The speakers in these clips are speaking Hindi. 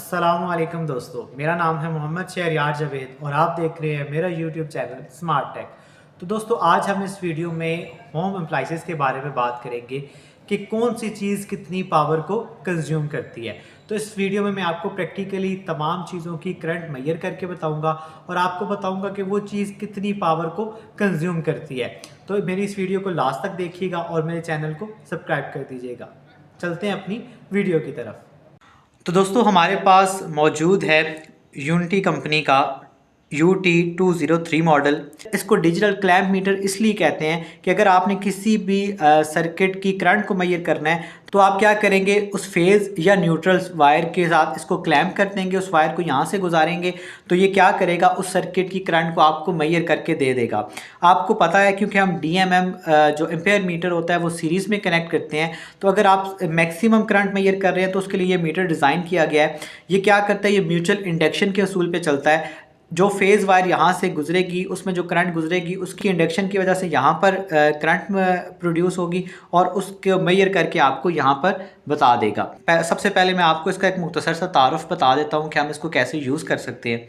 अस्सलामुअलैकुम दोस्तों, मेरा नाम है मोहम्मद शहरयार जावेद और आप देख रहे हैं मेरा यूट्यूब चैनल स्मार्ट टेक। तो दोस्तों, आज हम इस वीडियो में होम अप्लाइंसेस के बारे में बात करेंगे कि कौन सी चीज़ कितनी पावर को कंज्यूम करती है। तो इस वीडियो में मैं आपको प्रैक्टिकली तमाम चीज़ों की करंट मेजर करके बताऊंगा और आपको बताऊंगा कि वो चीज़ कितनी पावर को कंज्यूम करती है। तो मेरी इस वीडियो को लास्ट तक देखिएगा और मेरे चैनल को सब्सक्राइब कर दीजिएगा। चलते हैं अपनी वीडियो की तरफ। तो दोस्तों, हमारे पास मौजूद है यूनिटी कंपनी का UT203 मॉडल। इसको डिजिटल क्लैंप मीटर इसलिए कहते हैं कि अगर आपने किसी भी सर्किट की करंट को मेजर करना है तो आप क्या करेंगे, उस फेज़ या न्यूट्रल वायर के साथ इसको क्लैंप कर देंगे, उस वायर को यहाँ से गुजारेंगे तो ये क्या करेगा, उस सर्किट की करंट को आपको मेजर करके दे देगा। आपको पता है क्योंकि हम DMM जो एम्पेयर मीटर होता है वो सीरीज़ में कनेक्ट करते हैं। तो अगर आप मैक्सिमम करंट मेजर कर रहे हैं तो उसके लिए ये मीटर डिज़ाइन किया गया है। ये क्या करता है, ये म्यूचुअल इंडक्शन के असूल पे चलता है। जो फेज़ वायर यहाँ से गुजरेगी उसमें जो करंट गुजरेगी उसकी इंडक्शन की वजह से यहाँ पर करंट प्रोड्यूस होगी और उसको मेजर करके आपको यहाँ पर बता देगा। सबसे पहले मैं आपको इसका एक मुख्तसर सा तारुफ बता देता हूँ कि हम इसको कैसे यूज़ कर सकते हैं।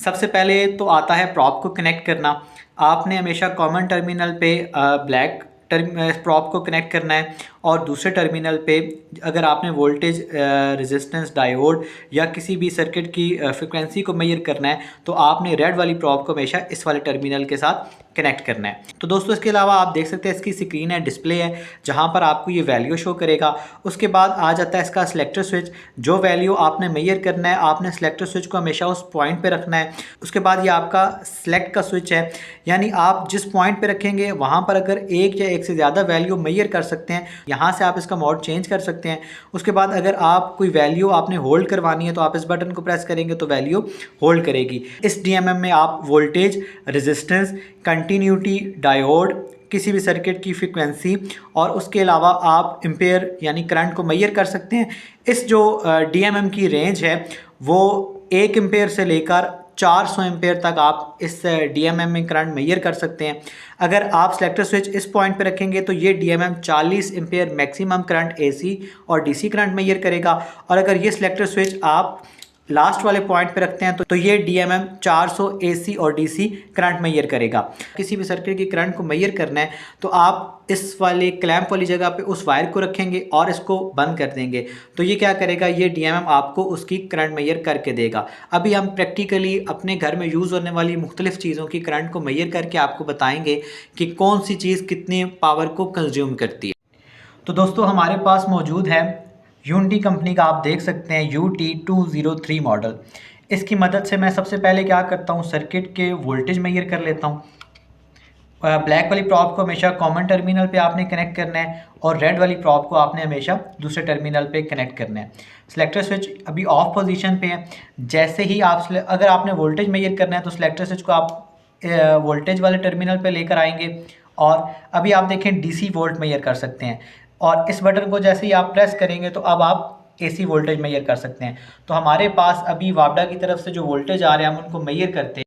सबसे पहले तो आता है प्रॉप को कनेक्ट करना। आपने हमेशा कॉमन टर्मिनल पे ब्लैक प्रॉप को कनेक्ट करना है और दूसरे टर्मिनल पे अगर आपने वोल्टेज रेजिस्टेंस डायोड या किसी भी सर्किट की फ्रिक्वेंसी को मेजर करना है तो आपने रेड वाली प्रॉप को हमेशा इस वाले टर्मिनल के साथ कनेक्ट करना है। तो दोस्तों, इसके अलावा आप देख सकते हैं इसकी स्क्रीन है, डिस्प्ले है, जहां पर आपको ये वैल्यू शो करेगा। उसके बाद आ जाता है इसका सिलेक्टर स्विच। जो वैल्यू आपने मेजर करना है आपने सिलेक्टर स्विच को हमेशा उस पॉइंट पे रखना है। उसके बाद ये आपका सेलेक्ट का स्विच है, यानी आप जिस पॉइंट पे रखेंगे वहां पर अगर एक या एक से ज़्यादा वैल्यू मेजर कर सकते हैं, यहाँ से आप इसका मोड चेंज कर सकते हैं। उसके बाद अगर आप कोई वैल्यू आपने होल्ड करवानी है तो आप इस बटन को प्रेस करेंगे तो वैल्यू होल्ड करेगी। इस DMM में आप वोल्टेज, रेजिस्टेंस, कंटिन्यूटी, डायोड, किसी भी सर्किट की फ्रीक्वेंसी और उसके अलावा आप एम्पेयर यानी करंट को मेजर कर सकते हैं। इस जो DMM की रेंज है वो 1 एम्पेयर से लेकर 400 एम्पेयर तक आप इस DMM में करंट मेजर कर सकते हैं। अगर आप सेलेक्टर स्विच इस पॉइंट पे रखेंगे तो ये DMM 40 ampere maximum current AC और DC करंट मेजर करेगा और अगर ये सेलेक्टर स्विच आप लास्ट वाले पॉइंट पे रखते हैं तो ये DMM 400 AC और DC करंट मेजर करेगा। किसी भी सर्किट की करंट को मेजर करना है तो आप इस वाले क्लैंप वाली जगह पे उस वायर को रखेंगे और इसको बंद कर देंगे तो ये क्या करेगा, ये DMM आपको उसकी करंट मेजर करके देगा। अभी हम प्रैक्टिकली अपने घर में यूज़ होने वाली मुख्तलिफ चीज़ों की करंट को मेजर करके आपको बताएंगे कि कौन सी चीज़ कितनी पावर को कंज्यूम करती है। तो दोस्तों, हमारे पास मौजूद है यूनिटी कंपनी का, आप देख सकते हैं UT203 मॉडल। इसकी मदद से मैं सबसे पहले क्या करता हूँ, सर्किट के वोल्टेज मेजर कर लेता हूँ। ब्लैक वाली प्रॉप को हमेशा कॉमन टर्मिनल पे आपने कनेक्ट करना है और रेड वाली प्रॉप को आपने हमेशा दूसरे टर्मिनल पे कनेक्ट करना है। सिलेक्टर स्विच अभी ऑफ पोजीशन पे है। जैसे ही आप अगर आपने वोल्टेज मेजर करना है तो सिलेक्टर स्विच को आप वोल्टेज वाले टर्मिनल पे लेकर आएंगे और अभी आप देखें DC वोल्ट मेजर कर सकते हैं और इस बटन को जैसे ही आप प्रेस करेंगे तो अब आप AC वोल्टेज मेजर कर सकते हैं। तो हमारे पास अभी वापडा की तरफ से जो वोल्टेज आ रहे हैं हम उनको मेजर करते हैं।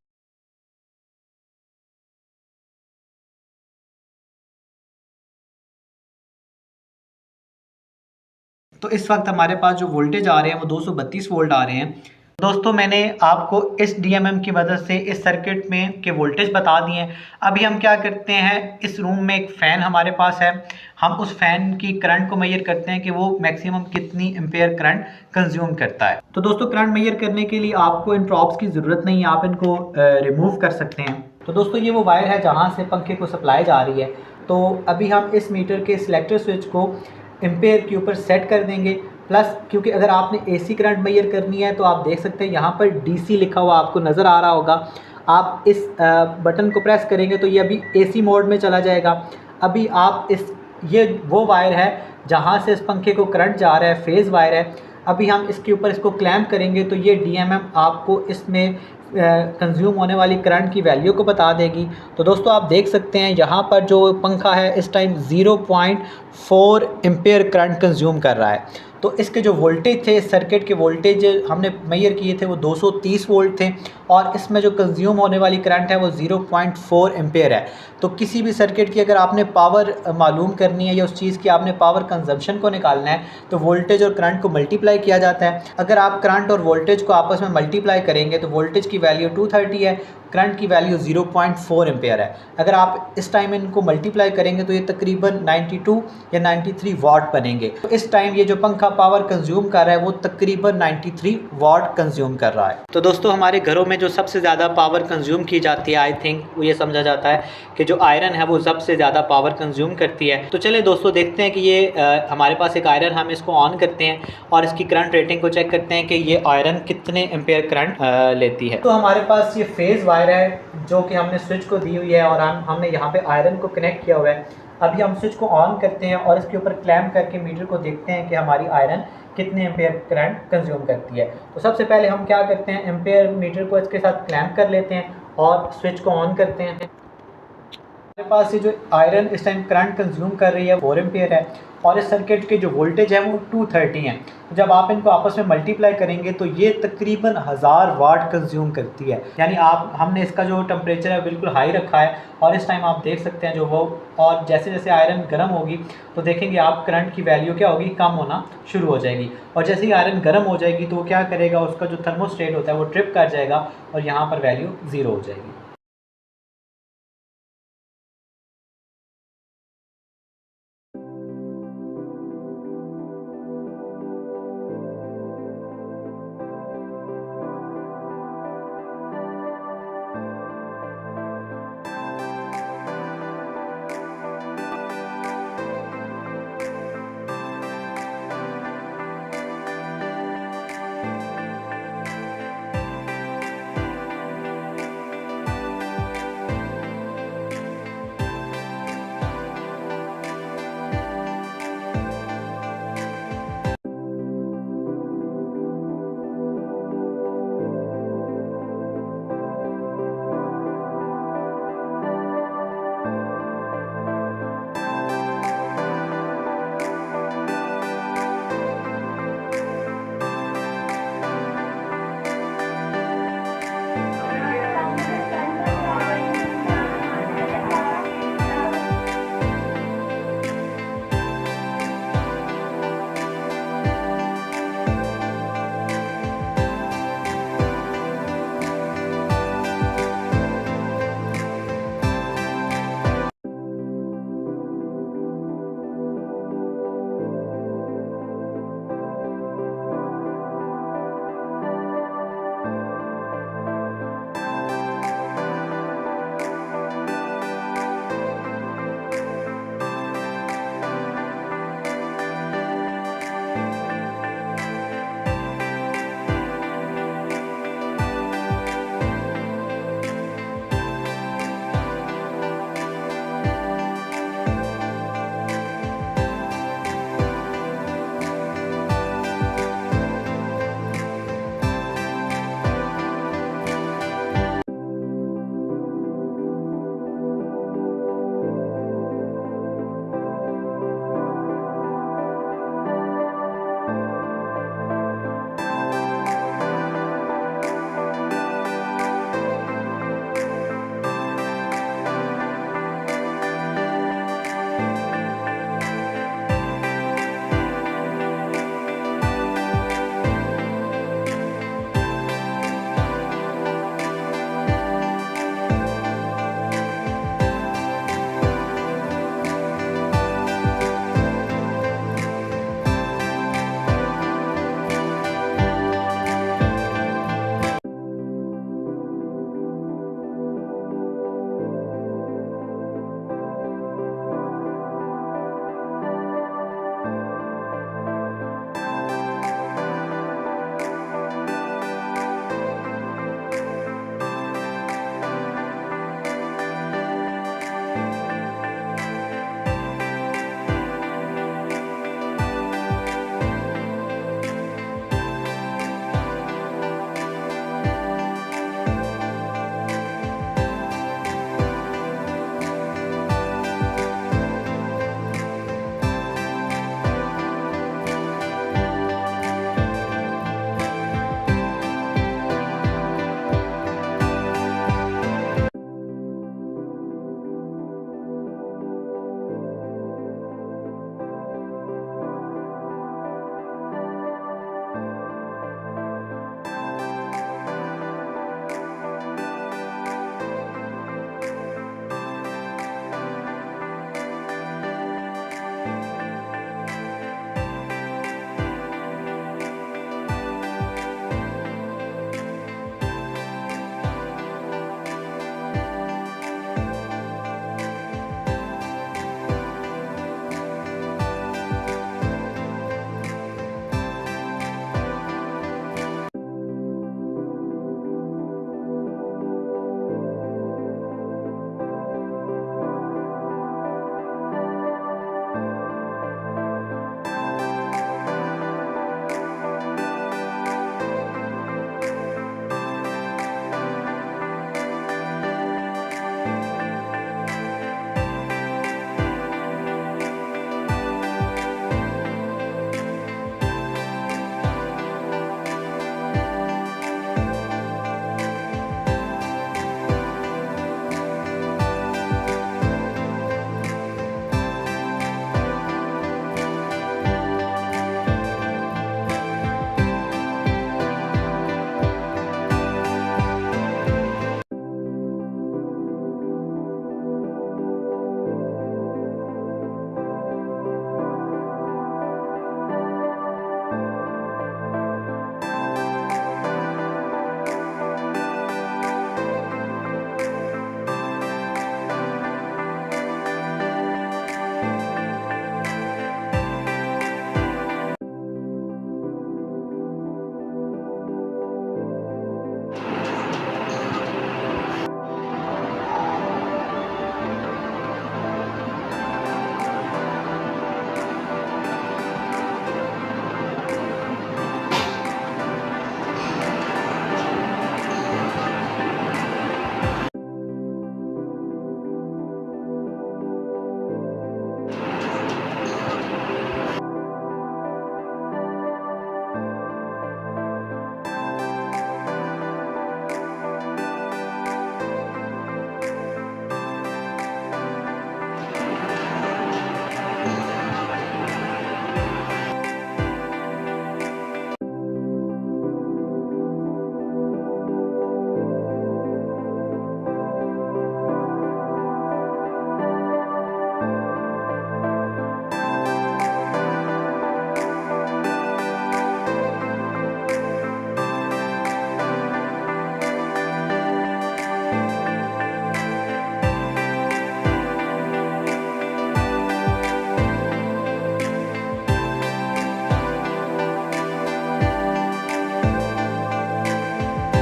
तो इस वक्त हमारे पास जो वोल्टेज आ रहे हैं वो 232 वोल्ट आ रहे हैं। दोस्तों, मैंने आपको इस DMM की मदद से इस सर्किट में के वोल्टेज बता दिए हैं। अभी हम क्या करते हैं, इस रूम में एक फ़ैन हमारे पास है, हम उस फ़ैन की करंट को मेजर करते हैं कि वो मैक्सिमम कितनी एम्पेयर करंट कंज्यूम करता है। तो दोस्तों, करंट मेजर करने के लिए आपको इन प्रॉप्स की ज़रूरत नहीं है, आप इनको रिमूव कर सकते हैं। तो दोस्तों, ये वो वायर है जहाँ से पंखे को सप्लाई जा रही है। तो अभी हम इस मीटर के सिलेक्टर स्विच को एम्पेयर के ऊपर सेट कर देंगे। प्लस क्योंकि अगर आपने AC करंट मेजर करनी है तो आप देख सकते हैं यहाँ पर DC लिखा हुआ आपको नज़र आ रहा होगा। आप इस बटन को प्रेस करेंगे तो ये अभी AC मोड में चला जाएगा। अभी आप ये वो वायर है जहाँ से इस पंखे को करंट जा रहा है, फेज़ वायर है। अभी हम इसके ऊपर इसको क्लैंप करेंगे तो ये DMM आपको इसमें कंज्यूम होने वाली करंट की वैल्यू को बता देगी। तो दोस्तों, आप देख सकते हैं यहाँ पर जो पंखा है इस टाइम 0.4 एम्पेयर करंट कंज्यूम कर रहा है। तो इसके जो वोल्टेज थे, सर्किट के वोल्टेज हमने मेजर किए थे वो 230 वोल्ट थे और इसमें जो कंज्यूम होने वाली करंट है वो 0.4 एम्पेयर है। तो किसी भी सर्किट की अगर आपने पावर मालूम करनी है या उस चीज़ की आपने पावर कंजम्पशन को निकालना है तो वोल्टेज और करंट को मल्टीप्लाई किया जाता है। अगर आप करंट और वोल्टेज को आपस में मल्टीप्लाई करेंगे तो वोल्टेज की वैल्यू 230 है, करंट की वैल्यू 0.4 एम्पेयर है। अगर आप इस टाइम इनको मल्टीप्लाई करेंगे तो ये तकरीबन 92 या 93 वाट बनेंगे। तो इस टाइम ये जो पंखा पावर कंज्यूम कर रहा है वो तकरीबन 93 वाट कंज्यूम कर रहा है। तो दोस्तों हमारे घरों में जो सबसे ज़्यादा पावर कंज्यूम की जाती है, आई थिंक वो ये समझा जाता है कि जो आयरन है वो सबसे ज़्यादा पावर कंज्यूम करती है। तो चलिए दोस्तों देखते हैं कि ये हमारे पास एक आयरन, हम इसको ऑन करते हैं और इसकी करंट रेटिंग को चेक करते हैं कि ये आयरन कितने एम्पेयर करंट लेती है। तो हमारे पास ये फेज़ वायर है जो कि हमने स्विच को दी हुई है और हमने यहाँ पे आयरन को कनेक्ट किया हुआ है। अभी हम स्विच को ऑन करते हैं और इसके ऊपर क्लैम्प करके मीटर को देखते हैं कि हमारी आयरन कितने एम्पेयर करंट कंज्यूम करती है। तो सबसे पहले हम क्या करते हैं, एम्पेयर मीटर को इसके साथ क्लैम्प कर लेते हैं और स्विच को ऑन करते हैं। हमारे पास ये जो आयरन इस टाइम करंट कंज्यूम कर रही है 4 एम्पेयर है और इस सर्किट के जो वोल्टेज है वो 230 है। जब आप इनको आपस में मल्टीप्लाई करेंगे तो ये तकरीबन 1000 वाट कंज्यूम करती है। यानी हमने इसका जो टेम्परेचर है बिल्कुल हाई रखा है और इस टाइम आप देख सकते हैं जो वो, और जैसे जैसे आयरन गर्म होगी तो देखेंगे आप करंट की वैल्यू क्या होगी, कम होना शुरू हो जाएगी। और जैसे ही आयरन गर्म हो जाएगी तो क्या करेगा, उसका जो थर्मोस्टेट होता है वो ट्रिप कर जाएगा और यहाँ पर वैल्यू 0 हो जाएगी।